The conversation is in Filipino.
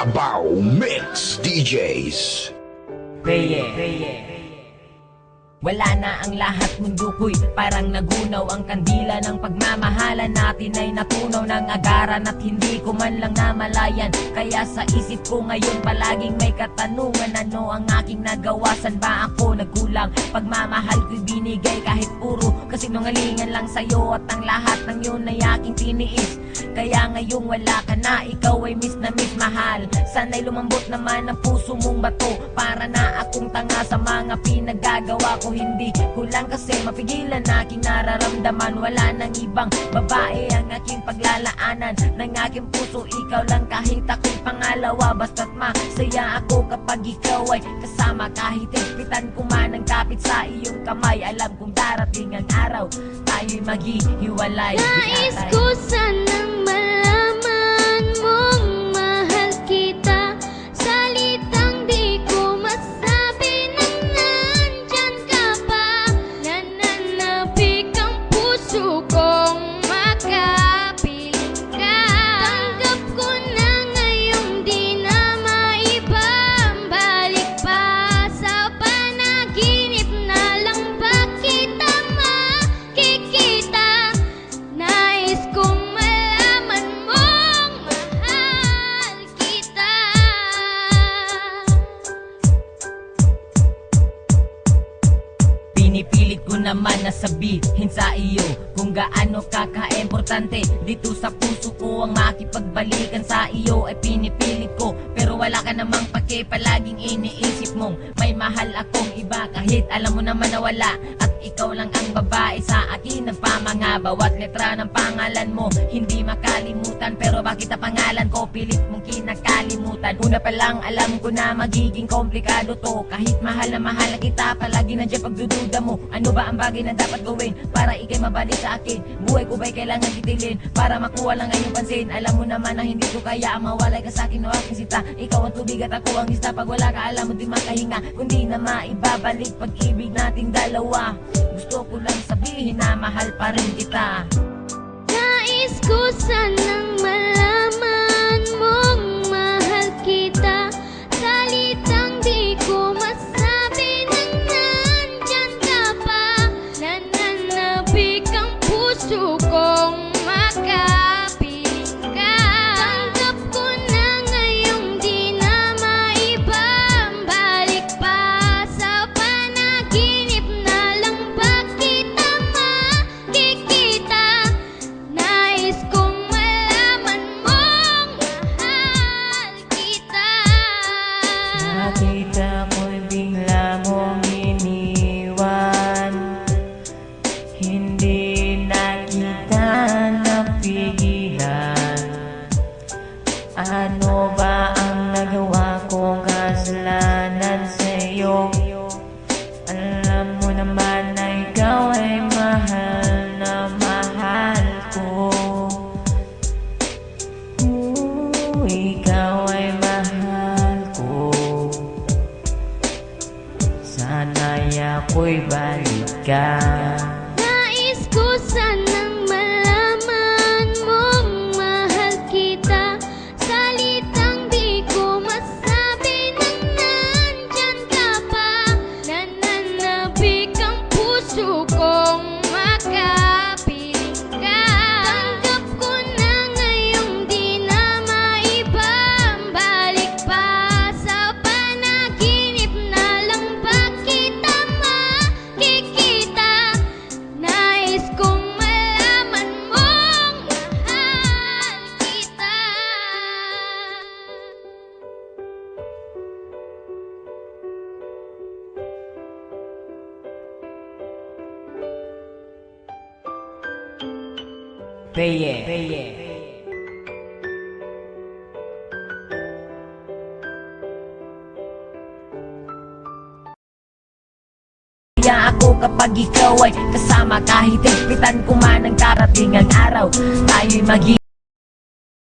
Carabao Mix DJs. Wala na ang lahat, mundo ko'y parang nagunaw. Ang kandila ng pagmamahalan natin ay natunaw ng agaran at hindi ko man lang namalayan. Kaya sa isip ko ngayon palaging may katanungan, ano ang aking nagawa, saan ba ako nagkulang? Pagmamahal ko'y binigay kahit puro kasinungalingan lang sa'yo, at ang lahat ng yun ay aking tiniis. Kaya ngayong wala ka na, ikaw ay miss na miss mahal. Sana'y lumambot naman ang puso mong bato, para na akong tanga sa mga pinagagawa ko. Hindi ko lang kasi mapigilan aking nararamdaman. Wala nang ibang babae ang aking paglalaanan ng aking puso, ikaw lang kahit ako'y pangalawa. Basta't masaya ako kapag ikaw ay kasama, kahit higpitan ko man ang kapit sa iyong kamay. Alam kong darating ang araw, tayo'y maghihiwalay. Nais ko sanang malaman mong mahal kita, salitang di ko masabi na nandyan ka pa. Nananabik ang puso kong makapiling ka. Tanggap ko na ngayong di na maibabalik pa. Sa panaginip na lang ba kita makikita? Nais kong malaman mong mahal kita. Pinipilit ko naman na sabihin sa iyo kung gaano kaka-importante dito sa puso ko. Ang makipagbalikan sa iyo ay pinipilit ko, pero wala ka namang pake. Palaging iniisip mong may mahal akong iba, kahit alam mo naman na wala. At ikaw lang ang babae sa akin nagpamanga. Bawat letra ng pangalan mo hindi makalimutan, pero bakit ang pangalan ko pilit mong kinakalimutan? Una pa lang alam ko na magiging komplikado to, kahit mahal na mahal kita, palagi nandiyan pagdududa mo. Ano ba ang bagay na dapat gawin para ikay mabalik sa akin? Buhay ko ba'y kailangan titilin para makuha lang ang iyong pansin? Alam mo naman na hindi ko kaya ang mawalay ka sa akin o aking sita. Ikaw ang tubig at ako ang isda. Pag wala ka alam mo di makahinga, kundi na maibabalik pag-ibig nating dalawa. Gusto ko lang sabihin na mahal pa rin kita. Nais ko sanang malaman mong mahal kita, salitang di ko masabi na nandyan ka pa. Nananabik ang puso kong makapiling ka. Tanggap ko na ngayong di na maibabalik pa. Sa panaginip na lang ba kita makikita? Nais kong malaman mong mahal kita. Nakita mo'y bigla mong iniwan, hindi na kita napigilan. Ano ba ang nagawa kong kasalanan sa'yo? Alam mo naman na ikaw ay mahal na mahal ko. Ikaw ay mahal ko. Sana'y ako'y balikan. Nais ko sanang malaman mong mahal kita, salitang di ko masabi na nandyan ka pa. Nananabik ang puso kong makapiling ka. Tanggap ko na ngayong di na maibabalik pa. Sa panaginip na lang ba kita makikita? Nais kong malaman mong mahal kita. Kaya ako kapag ikaw ay kasama, kahit higpitan ko man ang karating ang araw, tayo'y